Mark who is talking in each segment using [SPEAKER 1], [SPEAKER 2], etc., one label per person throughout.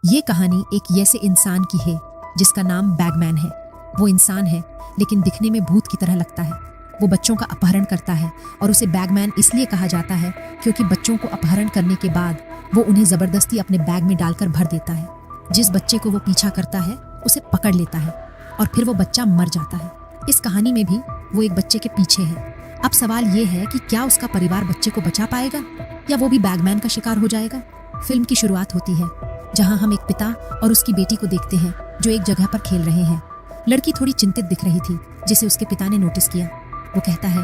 [SPEAKER 1] ये कहानी एक ऐसे इंसान की है जिसका नाम बैगमैन है। वो इंसान है लेकिन दिखने में भूत की तरह लगता है। वो बच्चों का अपहरण करता है और उसे बैगमैन इसलिए कहा जाता है क्योंकि बच्चों को अपहरण करने के बाद वो उन्हें जबरदस्ती अपने बैग में डालकर भर देता है। जिस बच्चे को वो पीछा करता है उसे पकड़ लेता है और फिर वो बच्चा मर जाता है। इस कहानी में भी वो एक बच्चे के पीछे है। अब सवाल ये है कि क्या उसका परिवार बच्चे को बचा पाएगा या वो भी बैगमैन का शिकार हो जाएगा। फिल्म की शुरुआत होती है जहां हम एक पिता और उसकी बेटी को देखते हैं जो एक जगह पर खेल रहे हैं। लड़की थोड़ी चिंतित दिख रही थी जिसे उसके पिता ने नोटिस किया। वो कहता है,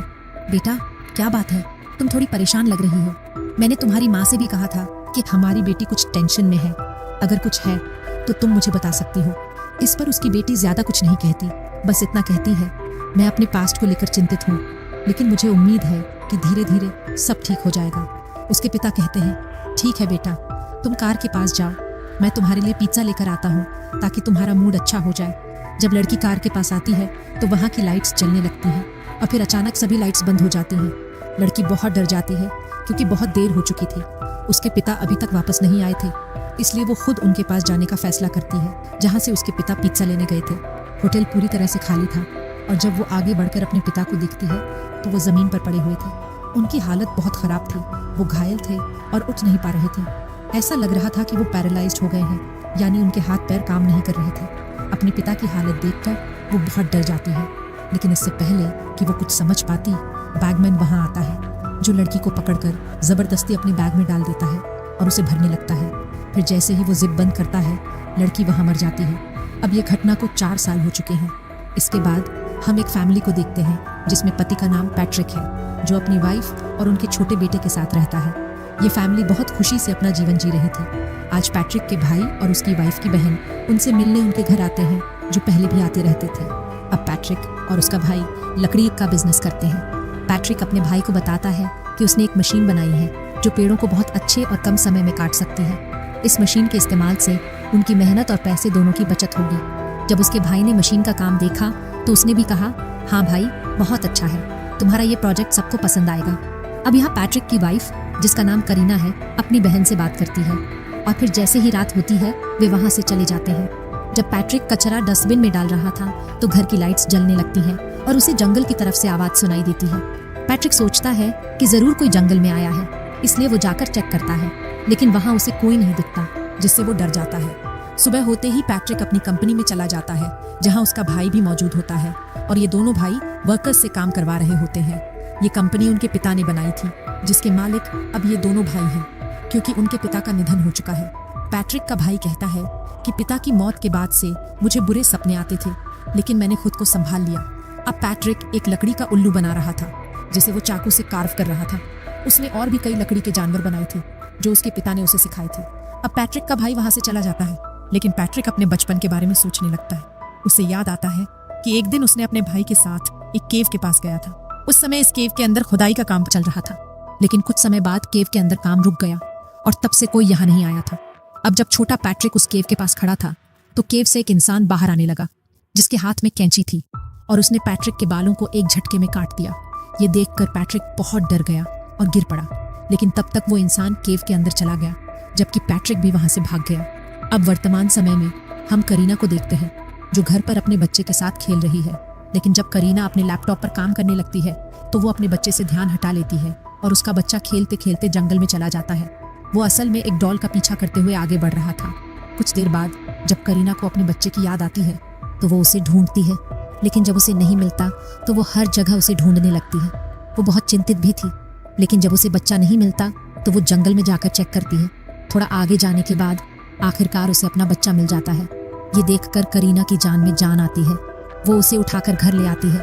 [SPEAKER 1] बेटा क्या बात है, तुम थोड़ी परेशान लग रही हो। मैंने तुम्हारी माँ से भी कहा था कि हमारी बेटी कुछ टेंशन में है, अगर कुछ है तो तुम मुझे बता सकती हो। इस पर उसकी बेटी ज्यादा कुछ नहीं कहती, बस इतना कहती है, मैं अपने पास्ट को लेकर चिंतित हूँ लेकिन मुझे उम्मीद है कि धीरे धीरे सब ठीक हो जाएगा। उसके पिता कहते हैं, ठीक है बेटा, तुम कार के पास जाओ, मैं तुम्हारे लिए पिज्जा लेकर आता हूँ ताकि तुम्हारा मूड अच्छा हो जाए। जब लड़की कार के पास आती है तो वहाँ की लाइट्स जलने लगती हैं और फिर अचानक सभी लाइट्स बंद हो जाती हैं। लड़की बहुत डर जाती है क्योंकि बहुत देर हो चुकी थी। उसके पिता अभी तक वापस नहीं आए थे, इसलिए वो खुद उनके पास जाने का फैसला करती है जहाँ से उसके पिता पिज्जा लेने गए थे। होटल पूरी तरह से खाली था और जब वो आगे बढ़कर अपने पिता को देखती है तो वो जमीन पर पड़े हुए थे। उनकी हालत बहुत खराब थी, वो घायल थे और उठ नहीं पा रहे थे। ऐसा लग रहा था कि वो पैरालाइज्ड हो गए हैं, यानी उनके हाथ पैर काम नहीं कर रहे थे। अपने पिता की हालत देखकर वो बहुत डर जाती है, लेकिन इससे पहले कि वो कुछ समझ पाती, बैगमैन वहां आता है जो लड़की को पकड़कर जबरदस्ती अपने बैग में डाल देता है और उसे भरने लगता है। फिर जैसे ही वो जिप बंद करता है, लड़की वहां मर जाती है। अब ये घटना को 4 साल हो चुके हैं। इसके बाद हम एक फैमिली को देखते हैं जिसमें पति का नाम पैट्रिक है जो अपनी वाइफ और उनके छोटे बेटे के साथ रहता है। ये फैमिली बहुत खुशी से अपना जीवन जी रही थी। आज पैट्रिक के भाई और उसकी वाइफ की बहन उनसे मिलने उनके घर आते हैं जो पहले भी आते रहते थे। अब पैट्रिक और उसका भाई लकड़ी का बिजनेस करते हैं। पैट्रिक अपने भाई को बताता है कि उसने एक मशीन बनाई है जो पेड़ों को बहुत अच्छे और कम समय में काट सकती है। इस मशीन के इस्तेमाल से उनकी मेहनत और पैसे दोनों की बचत होगी। जब उसके भाई ने मशीन का काम देखा तो उसने भी कहा, हाँ भाई, बहुत अच्छा है, तुम्हारा ये प्रोजेक्ट सबको पसंद आएगा। अब यहाँ पैट्रिक की वाइफ जिसका नाम करीना है अपनी बहन से बात करती है और फिर जैसे ही रात होती है वे वहाँ से चले जाते हैं। जब पैट्रिक कचरा डस्टबिन में डाल रहा था तो घर की लाइट्स जलने लगती हैं और उसे जंगल की तरफ से आवाज सुनाई देती है। पैट्रिक सोचता है कि जरूर कोई जंगल में आया है, इसलिए वो जाकर चेक करता है, लेकिन वहाँ उसे कोई नहीं दिखता, जिससे वो डर जाता है। सुबह होते ही पैट्रिक अपनी कंपनी में चला जाता है जहाँ उसका भाई भी मौजूद होता है और ये दोनों भाई वर्कर्स से काम करवा रहे होते हैं। ये कंपनी उनके पिता ने बनाई थी जिसके मालिक अब ये दोनों भाई हैं क्योंकि उनके पिता का निधन हो चुका है। पैट्रिक का भाई कहता है कि पिता की मौत के बाद से मुझे बुरे सपने आते थे लेकिन मैंने खुद को संभाल लिया। अब पैट्रिक एक लकड़ी का उल्लू बना रहा था जिसे वो चाकू से कार्व कर रहा था। उसने और भी कई लकड़ी के जानवर बनाए थे जो उसके पिता ने उसे सिखाए थे। अब पैट्रिक का भाई वहां से चला जाता है लेकिन पैट्रिक अपने बचपन के बारे में सोचने लगता है। उसे याद आता है कि एक दिन उसने अपने भाई के साथ एक केव के पास गया था। उस समय इस केव के अंदर खुदाई का काम चल रहा था, लेकिन कुछ समय बाद केव के अंदर काम रुक गया और तब से कोई यहाँ नहीं आया था। अब जब छोटा पैट्रिक उस केव के पास खड़ा था तो केव से एक इंसान बाहर आने लगा जिसके हाथ में कैंची थी और उसने पैट्रिक के बालों को एक झटके में काट दिया। ये देखकर पैट्रिक बहुत डर गया और गिर पड़ा, लेकिन तब तक वो इंसान केव के अंदर चला गया जबकि पैट्रिक भी वहां से भाग गया। अब वर्तमान समय में हम करीना को देखते हैं जो घर पर अपने बच्चे के साथ खेल रही है, लेकिन जब करीना अपने लैपटॉप पर काम करने लगती है तो वो अपने बच्चे से ध्यान हटा लेती है और उसका बच्चा खेलते खेलते जंगल में चला जाता है। वो असल में एक डॉल का पीछा करते हुए आगे बढ़ रहा था। कुछ देर बाद जब करीना को अपने बच्चे की याद आती है तो वो उसे ढूंढती है, लेकिन जब उसे नहीं मिलता तो वो हर जगह उसे ढूंढने लगती है। वो बहुत चिंतित भी थी, लेकिन जब उसे बच्चा नहीं मिलता तो वो जंगल में जाकर चेक करती है। थोड़ा आगे जाने के बाद आखिरकार उसे अपना बच्चा मिल जाता है। ये देखकर करीना की जान में जान आती है। वो उसे उठाकर घर ले आती है,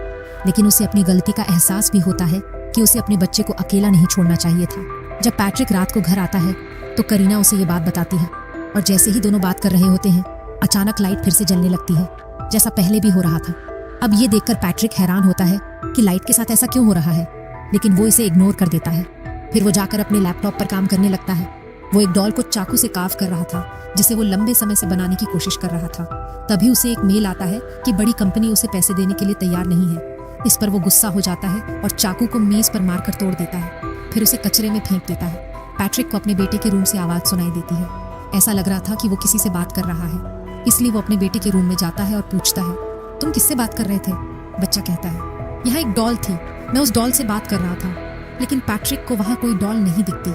[SPEAKER 1] लेकिन उसे अपनी गलती का एहसास भी होता है कि उसे अपने बच्चे को अकेला नहीं छोड़ना चाहिए था। जब पैट्रिक रात को घर आता है तो करीना उसे ये बात बताती है और जैसे ही दोनों बात कर रहे होते हैं अचानक लाइट फिर से जलने लगती है जैसा पहले भी हो रहा था। अब ये देखकर पैट्रिक हैरान होता है कि लाइट के साथ ऐसा क्यों हो रहा है, लेकिन वो इसे इग्नोर कर देता है। फिर वो जाकर अपने लैपटॉप पर काम करने लगता है। वो एक डॉल को चाकू से कार्व कर रहा था जिसे वो लंबे समय से बनाने की कोशिश कर रहा था। तभी उसे एक मेल आता है कि बड़ी कंपनी उसे पैसे देने के लिए तैयार नहीं है। इस पर वो गुस्सा हो जाता है और चाकू को मेज पर मारकर तोड़ देता है, फिर उसे कचरे में फेंक देता है। पैट्रिक को अपने बेटे के रूम से आवाज सुनाई देती है। ऐसा लग रहा था कि वो किसी से बात कर रहा है, इसलिए वो अपने बेटे के रूम में जाता है और पूछता है, तुम किससे बात कर रहे थे? बच्चा कहता है, यहाँ एक डॉल थी, मैं उस डॉल से बात कर रहा था। लेकिन पैट्रिक को वहाँ कोई डॉल नहीं दिखती,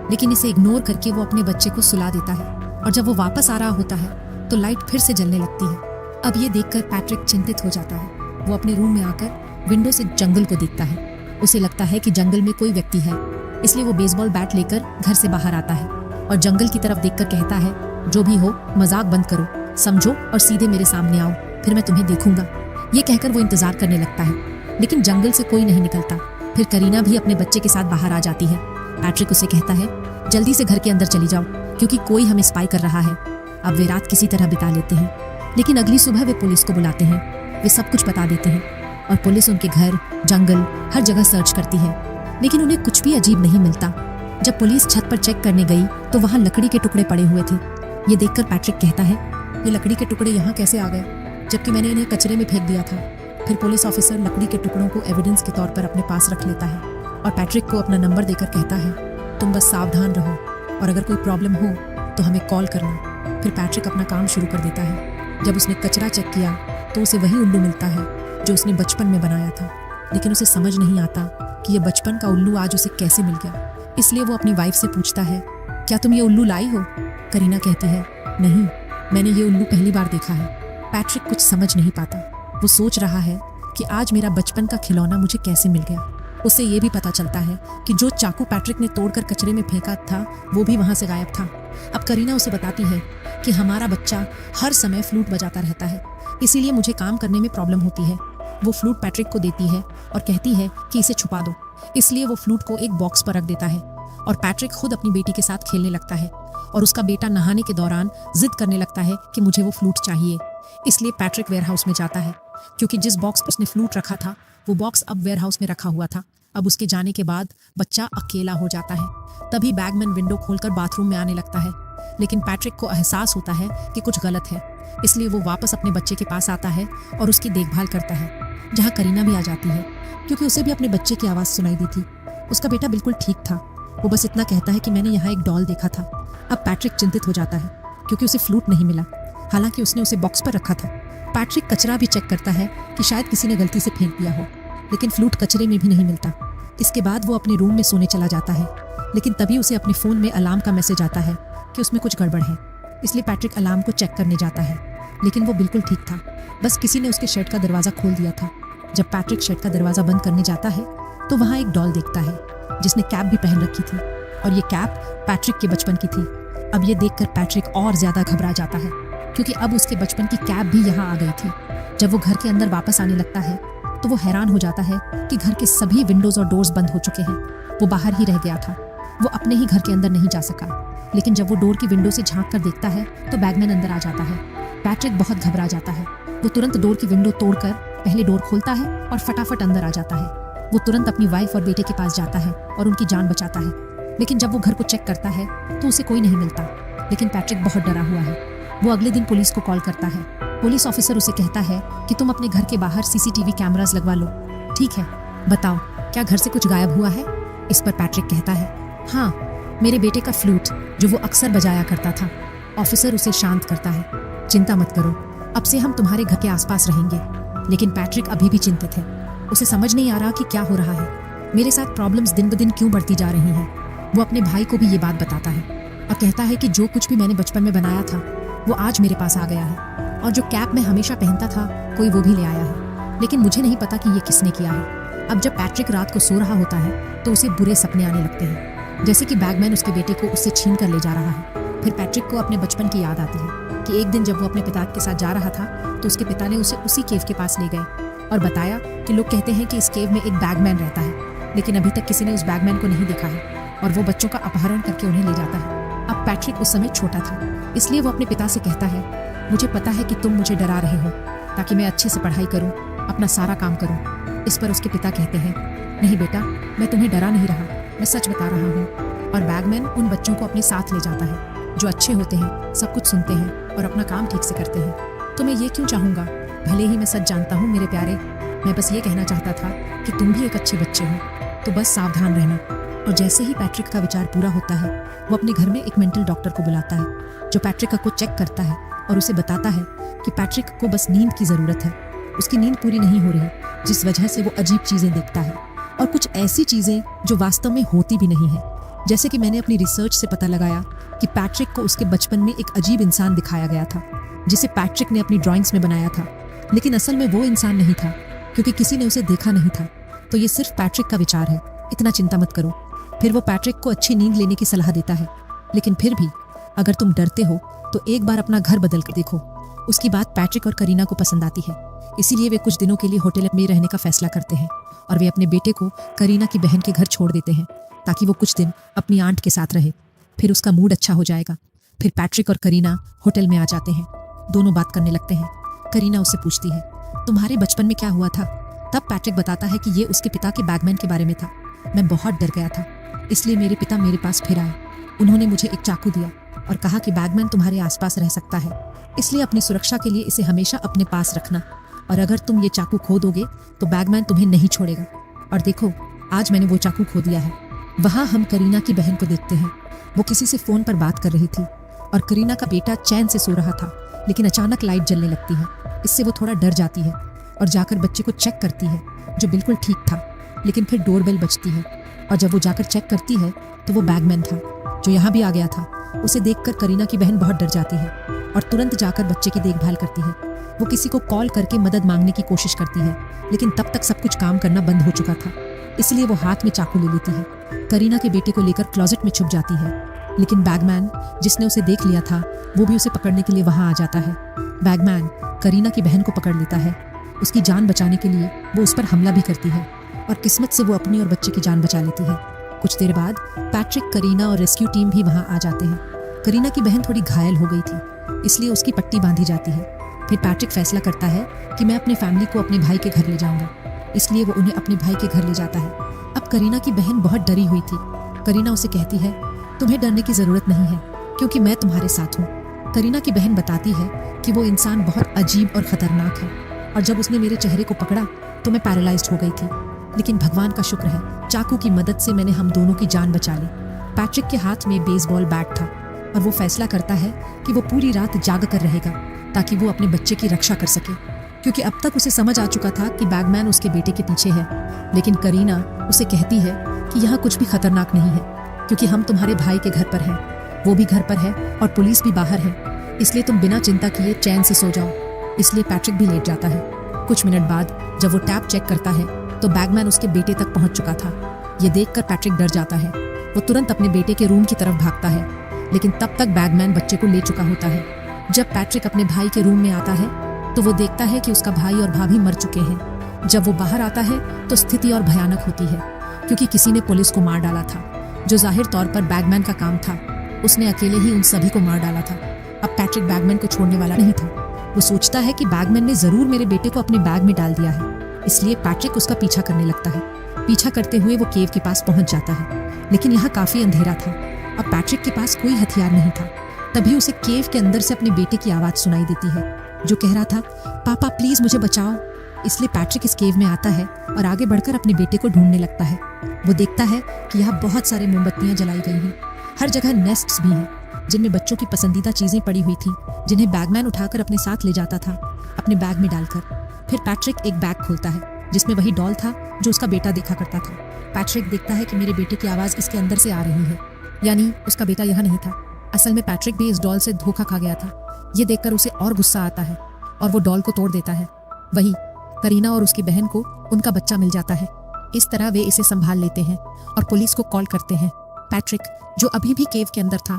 [SPEAKER 1] लेकिन इसे इग्नोर करके वो अपने बच्चे को सुला देता है। और जब वो वापस आ रहा होता है तो लाइट फिर से जलने लगती है। अब ये देखकर पैट्रिक चिंतित हो जाता है। वो अपने रूम में आकर विंडो से जंगल को देखता है। उसे लगता है कि जंगल में कोई व्यक्ति है, इसलिए वो बेसबॉल बैट लेकर घर से बाहर आता है और जंगल की तरफ देखकर कहता है, जो भी हो मजाक बंद करो, समझो और सीधे मेरे सामने आओ, फिर मैं तुम्हें देखूंगा। ये कहकर वो इंतजार करने लगता है, लेकिन जंगल से कोई नहीं निकलता। फिर करीना भी अपने बच्चे के साथ बाहर आ जाती है। पैट्रिक उसे कहता है, जल्दी से घर के अंदर चली जाओ, क्योंकि कोई हमें स्पाई कर रहा है। अब वे रात किसी तरह बिता लेते हैं, लेकिन अगली सुबह वे पुलिस को बुलाते हैं। वे सब कुछ बता देते हैं और पुलिस उनके घर, जंगल, हर जगह सर्च करती है, लेकिन उन्हें कुछ भी अजीब नहीं मिलता। जब पुलिस छत पर चेक करने गई तो वहाँ लकड़ी के टुकड़े पड़े हुए थे। ये देखकर पैट्रिक कहता है, ये लकड़ी के टुकड़े यहाँ कैसे आ गए, जबकि मैंने इन्हें कचरे में फेंक दिया था। फिर पुलिस ऑफिसर लकड़ी के टुकड़ों को एविडेंस के तौर पर अपने पास रख लेता है और पैट्रिक को अपना नंबर देकर कहता है, तुम बस सावधान रहो और अगर कोई प्रॉब्लम हो तो हमें कॉल करना। फिर पैट्रिक अपना काम शुरू कर देता है। जब उसने कचरा चेक किया तो उसे वही उल्लू मिलता है जो उसने बचपन में बनाया था, लेकिन उसे समझ नहीं आता कि ये बचपन का उल्लू आज उसे कैसे मिल गया। इसलिए वो अपनी वाइफ से पूछता है, क्या तुम ये उल्लू लाई हो? करीना कहती है, नहीं, मैंने ये उल्लू पहली बार देखा है। पैट्रिक कुछ समझ नहीं पाता। वो सोच रहा है कि आज मेरा बचपन का खिलौना मुझे कैसे मिल गया। उसे ये भी पता चलता है कि जो चाकू पैट्रिक ने तोड़कर कचरे में फेंका था वो भी वहां से गायब था। अब करीना उसे बताती है कि हमारा बच्चा हर समय फ्लूट बजाता रहता है, इसीलिए मुझे काम करने में प्रॉब्लम होती है। वो फ्लूट पैट्रिक को देती है और कहती है कि इसे छुपा दो। इसलिए वो फ्लूट को एक बॉक्स पर रख देता है और पैट्रिक खुद अपनी बेटी के साथ खेलने लगता है और उसका बेटा नहाने के दौरान जिद करने लगता है कि मुझे वो फ्लूट चाहिए। इसलिए पैट्रिक वेयरहाउस में जाता है, क्योंकि जिस बॉक्स पर उसने फ्लूट रखा था वो बॉक्स अब वेयरहाउस में रखा हुआ था। अब उसके जाने के बाद बच्चा अकेला हो जाता है। तभी बैगमैन विंडो खोलकर बाथरूम में आने लगता है, लेकिन पैट्रिक को एहसास होता है कि कुछ गलत है। इसलिए वो वापस अपने बच्चे के पास आता है और उसकी देखभाल करता है, जहाँ करीना भी आ जाती है, क्योंकि उसे भी अपने बच्चे की आवाज़ सुनाई दी थी। उसका बेटा बिल्कुल ठीक था। वो बस इतना कहता है कि मैंने यहाँ एक डॉल देखा था। अब पैट्रिक चिंतित हो जाता है, क्योंकि उसे फ्लूट नहीं मिला, हालांकि उसने उसे बॉक्स पर रखा था। पैट्रिक कचरा भी चेक करता है कि शायद किसी ने गलती से फेंक दिया हो, लेकिन फ्लूट कचरे में भी नहीं मिलता। इसके बाद वो अपने रूम में सोने चला जाता है, लेकिन तभी उसे अपने फ़ोन में अलार्म का मैसेज आता है कि उसमें कुछ गड़बड़ है। इसलिए पैट्रिक अलार्म को चेक करने जाता है, लेकिन वो बिल्कुल ठीक था। बस किसी ने उसके शेड का दरवाज़ा खोल दिया था। जब पैट्रिक शेड का दरवाज़ा बंद करने जाता है तो वहाँ एक डॉल देखता है जिसने कैप भी पहन रखी थी, और ये कैप पैट्रिक के बचपन की थी। अब ये देखकर पैट्रिक और ज़्यादा घबरा जाता है, क्योंकि अब उसके बचपन की कैप भी यहाँ आ गई थी। जब वो घर के अंदर वापस आने लगता है तो वो हैरान हो जाता है कि घर के सभी विंडोज और डोर्स बंद हो चुके हैं। वो बाहर ही रह गया था। वो अपने ही घर के अंदर नहीं जा सका, लेकिन जब वो डोर की विंडो से झांक कर देखता है तो बैगमैन अंदर आ जाता है। पैट्रिक बहुत घबरा जाता है। वो तुरंत डोर की विंडो तोड़कर पहले डोर खोलता है और फटाफट अंदर आ जाता है। वो तुरंत अपनी वाइफ और बेटे के पास जाता है और उनकी जान बचाता है। लेकिन जब वो घर को चेक करता है तो उसे कोई नहीं मिलता, लेकिन पैट्रिक बहुत डरा हुआ है। वो अगले दिन पुलिस को कॉल करता है। पुलिस ऑफिसर उसे कहता है कि तुम अपने घर के बाहर सीसीटीवी कैमरास लगवा लो। ठीक है, बताओ क्या घर से कुछ गायब हुआ है? इस पर पैट्रिक कहता है, हाँ, मेरे बेटे का फ्लूट जो वो अक्सर बजाया करता था। ऑफिसर उसे शांत करता है, चिंता मत करो, अब से हम तुम्हारे घर के आसपास रहेंगे। लेकिन पैट्रिक अभी भी चिंतित है। उसे समझ नहीं आ रहा कि क्या हो रहा है। मेरे साथ प्रॉब्लम्स दिन ब दिन क्यों बढ़ती जा रही हैं। वो अपने भाई को भी ये बात बताता है और कहता है कि जो कुछ भी मैंने बचपन में बनाया था वो आज मेरे पास आ गया है, और जो कैप मैं हमेशा पहनता था कोई वो भी ले आया है, लेकिन मुझे नहीं पता कि ये किसने किया है। अब जब पैट्रिक रात को सो रहा होता है तो उसे बुरे सपने आने लगते हैं, जैसे कि बैगमैन उसके बेटे को उससे छीन कर ले जा रहा है। फिर पैट्रिक को अपने बचपन की याद आती है कि एक दिन जब वो अपने पिता के साथ जा रहा था तो उसके पिता ने उसे उसी केव के पास ले गए और बताया कि लोग कहते हैं कि इस केव में एक बैगमैन रहता है, लेकिन अभी तक किसी ने उस बैगमैन को नहीं देखा है और वो बच्चों का अपहरण करके उन्हें ले जाता है। अब पैट्रिक उस समय छोटा था, इसलिए वो अपने पिता से कहता है, मुझे पता है कि तुम मुझे डरा रहे हो ताकि मैं अच्छे से पढ़ाई करूं, अपना सारा काम करूं। इस पर उसके पिता कहते हैं, नहीं बेटा, मैं तुम्हें डरा नहीं रहा, मैं सच बता रहा हूं। और बैगमैन उन बच्चों को अपने साथ ले जाता है जो अच्छे होते हैं, सब कुछ सुनते हैं और अपना काम ठीक से करते हैं। तो मैं ये क्यों चाहूँगा? भले ही मैं सच जानता हूँ मेरे प्यारे, मैं बस ये कहना चाहता था कि तुम भी एक अच्छे बच्चे हो, तो बस सावधान रहना। और जैसे ही पैट्रिक का विचार पूरा होता है वो अपने घर में एक मेंटल डॉक्टर को बुलाता है जो पैट्रिक को चेक करता है और उसे बताता है कि पैट्रिक को बस नींद की ज़रूरत है। उसकी नींद पूरी नहीं हो रही जिस वजह से वो अजीब चीज़ें देखता है और कुछ ऐसी चीज़ें जो वास्तव में होती भी नहीं है। जैसे कि मैंने अपनी रिसर्च से पता लगाया कि पैट्रिक को उसके बचपन में एक अजीब इंसान दिखाया गया था जिसे पैट्रिक ने अपनी ड्राइंग्स में बनाया था, लेकिन असल में वो इंसान नहीं था क्योंकि किसी ने उसे देखा नहीं था। तो ये सिर्फ पैट्रिक का विचार है, इतना चिंता मत करो। फिर वो पैट्रिक को अच्छी नींद लेने की सलाह देता है, लेकिन फिर भी अगर तुम डरते हो तो एक बार अपना घर बदल कर देखो। उसकी बात पैट्रिक और करीना को पसंद आती है, इसीलिए वे कुछ दिनों के लिए होटल में रहने का फैसला करते हैं और वे अपने बेटे को करीना की बहन के घर छोड़ देते हैं ताकि वो कुछ दिन अपनी आंट के साथ रहे। फिर उसका मूड अच्छा हो जाएगा। फिर पैट्रिक और करीना होटल में आ जाते हैं। दोनों बात करने लगते हैं। करीना उससे पूछती है, तुम्हारे बचपन में क्या हुआ था? तब पैट्रिक बताता है कि ये उसके पिता के बैगमैन के बारे में था। मैं बहुत डर गया था, इसलिए मेरे पिता मेरे पास फिर आए। उन्होंने मुझे एक चाकू दिया और कहा कि बैगमैन तुम्हारे आसपास रह सकता है, इसलिए अपनी सुरक्षा के लिए इसे हमेशा अपने पास रखना, और अगर तुम ये चाकू खो दोगे तो बैगमैन तुम्हें नहीं छोड़ेगा। और देखो, आज मैंने वो चाकू खो दिया है। वहाँ हम करीना की बहन को देखते हैं। वो किसी से फ़ोन पर बात कर रही थी और करीना का बेटा चैन से सो रहा था, लेकिन अचानक लाइट जलने लगती है। इससे वो थोड़ा डर जाती है और जाकर बच्चे को चेक करती है, जो बिल्कुल ठीक था। लेकिन फिर डोरबेल बजती है और जब वो जाकर चेक करती है तो वो बैगमैन था जो यहाँ भी आ गया था। उसे देखकर करीना की बहन बहुत डर जाती है और तुरंत जाकर बच्चे की देखभाल करती है। वो किसी को कॉल करके मदद मांगने की कोशिश करती है, लेकिन तब तक सब कुछ काम करना बंद हो चुका था, इसलिए वो हाथ में चाकू ले लेती है। करीना के बेटे को लेकर क्लोजेट में छुप जाती है, लेकिन बैगमैन जिसने उसे देख लिया था वो भी उसे पकड़ने के लिए वहाँ आ जाता है। बैगमैन करीना की बहन को पकड़ लेता है। उसकी जान बचाने के लिए वो उस पर हमला भी करती है और किस्मत से वो अपनी और बच्चे की जान बचा लेती है। कुछ देर बाद पैट्रिक, करीना और रेस्क्यू टीम भी वहाँ आ जाते हैं। करीना की बहन थोड़ी घायल हो गई थी, इसलिए उसकी पट्टी बांधी जाती है। फिर पैट्रिक फैसला करता है कि मैं अपनी फैमिली को अपने भाई के घर ले जाऊंगा, इसलिए वो उन्हें अपने भाई के घर ले जाता है। अब करीना की बहन बहुत डरी हुई थी। करीना उसे कहती है, तुम्हें डरने की जरूरत नहीं है क्योंकि मैं तुम्हारे साथ हूँ। करीना की बहन बताती है कि वो इंसान बहुत अजीब और खतरनाक है और जब उसने मेरे चेहरे को पकड़ा तो मैं पैरालाइज्ड हो गई थी, लेकिन भगवान का शुक्र है चाकू की मदद से मैंने हम दोनों की जान बचा ली। पैट्रिक के हाथ में बेसबॉल बैट था और वो फैसला करता है कि वो पूरी रात जाग कर रहेगा ताकि वो अपने बच्चे की रक्षा कर सके, क्योंकि अब तक उसे समझ आ चुका था कि बैगमैन उसके बेटे के पीछे है। लेकिन करीना उसे कहती है कि यहाँ कुछ भी खतरनाक नहीं है क्योंकि हम तुम्हारे भाई के घर पर हैं, वो भी घर पर है और पुलिस भी बाहर है, इसलिए तुम बिना चिंता किए चैन से सो जाओ। इसलिए पैट्रिक भी लेट जाता है। कुछ मिनट बाद जब वो टैप चेक करता है तो बैगमैन उसके बेटे तक पहुंच चुका था। ये देखकर पैट्रिक डर जाता है। वो तुरंत अपने बेटे के रूम की तरफ भागता है, लेकिन तब तक बैगमैन बच्चे को ले चुका होता है। जब पैट्रिक अपने भाई के रूम में आता है तो वो देखता है कि उसका भाई और भाभी मर चुके हैं। जब वो बाहर आता है तो स्थिति और भयानक होती है क्योंकि किसी ने पुलिस को मार डाला था, जो जाहिर तौर पर बैगमैन का काम था। उसने अकेले ही उन सभी को मार डाला था। अब पैट्रिक बैगमैन को छोड़ने वाला नहीं था। वो सोचता है कि बैगमैन ने जरूर मेरे बेटे को अपने बैग में डाल दिया है, इसलिए पैट्रिक उसका पीछा करने लगता है। पीछा करते हुए वो केव के पास पहुंच जाता है, लेकिन यहाँ काफी अंधेरा था। अब पैट्रिक के पास कोई हथियार नहीं था। तभी उसे केव के अंदर से अपने बेटे की आवाज सुनाई देती है जो कह रहा था, पापा प्लीज मुझे बचाओ। इसलिए पैट्रिक इस केव में आता है और आगे बढ़कर अपने बेटे को ढूंढने लगता है। वो देखता है कि यहाँ बहुत सारे मोमबत्तियां जलाई गई हैं। हर जगह नेस्ट्स भी हैं जिनमें बच्चों की पसंदीदा चीजें पड़ी हुई थी, जिन्हें बैगमैन उठाकर अपने साथ ले जाता था अपने बैग में डालकर। फिर पैट्रिक एक बैग खोलता है जिसमें वही डॉल था जो उसका बेटा देखा करता था। पैट्रिक देखता है कि मेरे बेटे की आवाज इसके अंदर से आ रही है, यानी उसका बेटा यहाँ नहीं था। असल में पैट्रिक भी इस डॉल से धोखा खा गया था। ये देखकर उसे और गुस्सा आता है और वो डॉल को तोड़ देता है। वही करीना और उसकी बहन को उनका बच्चा मिल जाता है। इस तरह वे इसे संभाल लेते हैं और पुलिस को कॉल करते हैं। पैट्रिक, जो अभी भी केव के अंदर था,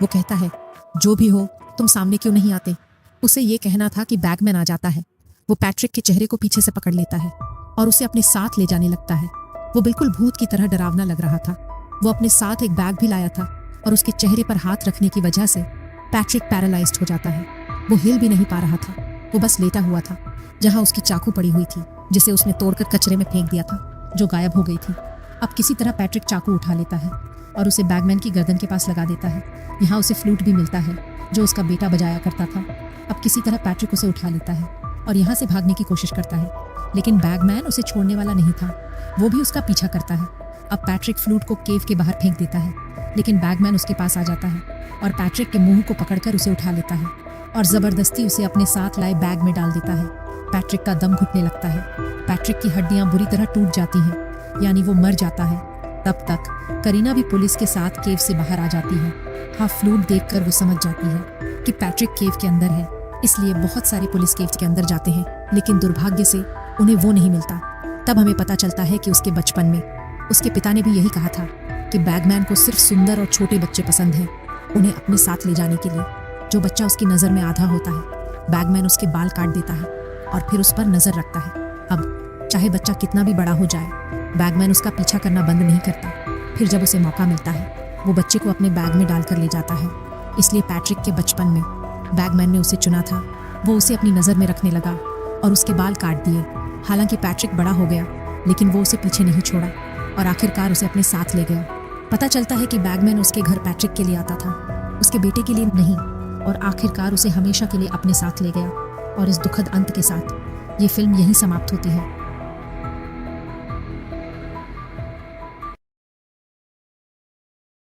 [SPEAKER 1] वो कहता है, जो भी हो तुम सामने क्यों नहीं आते। उसे ये कहना था कि बैगमैन आ जाता है। वो पैट्रिक के चेहरे को पीछे से पकड़ लेता है और उसे अपने साथ ले जाने लगता है। वो बिल्कुल भूत की तरह डरावना लग रहा था। वो अपने साथ एक बैग भी लाया था और उसके चेहरे पर हाथ रखने की वजह से पैट्रिक पैरालाइज्ड हो जाता है। वो हिल भी नहीं पा रहा था। वो बस लेटा हुआ था जहां उसकी चाकू पड़ी हुई थी, जिसे उसने तोड़कर कचरे में फेंक दिया था, जो गायब हो गई थी। अब किसी तरह पैट्रिक चाकू उठा लेता है और उसे बैगमैन की गर्दन के पास लगा देता है। यहाँ उसे फ्लूट भी मिलता है जो उसका बेटा बजाया करता था। अब किसी तरह पैट्रिक उसे उठा लेता है और यहाँ से भागने की कोशिश करता है, लेकिन बैगमैन उसे छोड़ने वाला नहीं था। वो भी उसका पीछा करता है अब पैट्रिक फ्लूट को केव के बाहर फेंक देता है, लेकिन बैगमैन उसके पास आ जाता है और पैट्रिक के मुंह को पकड़कर उसे उठा लेता है और जबरदस्ती उसे अपने साथ लाए बैग में डाल देता है। पैट्रिक का दम घुटने लगता है। पैट्रिक की हड्डियां बुरी तरह टूट जाती हैं, यानी वो मर जाता है। तब तक करीना भी पुलिस के साथ केव से बाहर आ जाती है। हाँ, फ्लूट देखकर वो समझ जाती है कि पैट्रिक केव के अंदर है, इसलिए बहुत सारे पुलिस केव के अंदर जाते हैं, लेकिन दुर्भाग्य से उन्हें वो नहीं मिलता। तब हमें पता चलता है कि उसके बचपन में उसके पिता ने भी यही कहा था कि बैगमैन को सिर्फ सुंदर और छोटे बच्चे पसंद हैं, उन्हें अपने साथ ले जाने के लिए। जो बच्चा उसकी नज़र में आधा होता है, बैगमैन उसके बाल काट देता है और फिर उस पर नज़र रखता है। अब चाहे बच्चा कितना भी बड़ा हो जाए, बैगमैन उसका पीछा करना बंद नहीं करता। फिर जब उसे मौका मिलता है, वो बच्चे को अपने बैग में डालकर ले जाता है। इसलिए पैट्रिक के बचपन में बैगमैन ने उसे चुना था। वो उसे अपनी नज़र में रखने लगा और उसके बाल काट दिए। हालांकि पैट्रिक बड़ा हो गया, लेकिन वो उसे पीछे नहीं छोड़ा और आखिरकार उसे अपने साथ ले गया। पता चलता है कि बैगमैन उसके घर पैट्रिक के लिए आता था, उसके बेटे के लिए नहीं, और आखिरकार उसे हमेशा के लिए अपने साथ ले गया। और इस दुखद अंत के साथ ये फिल्म यहीं समाप्त होती है।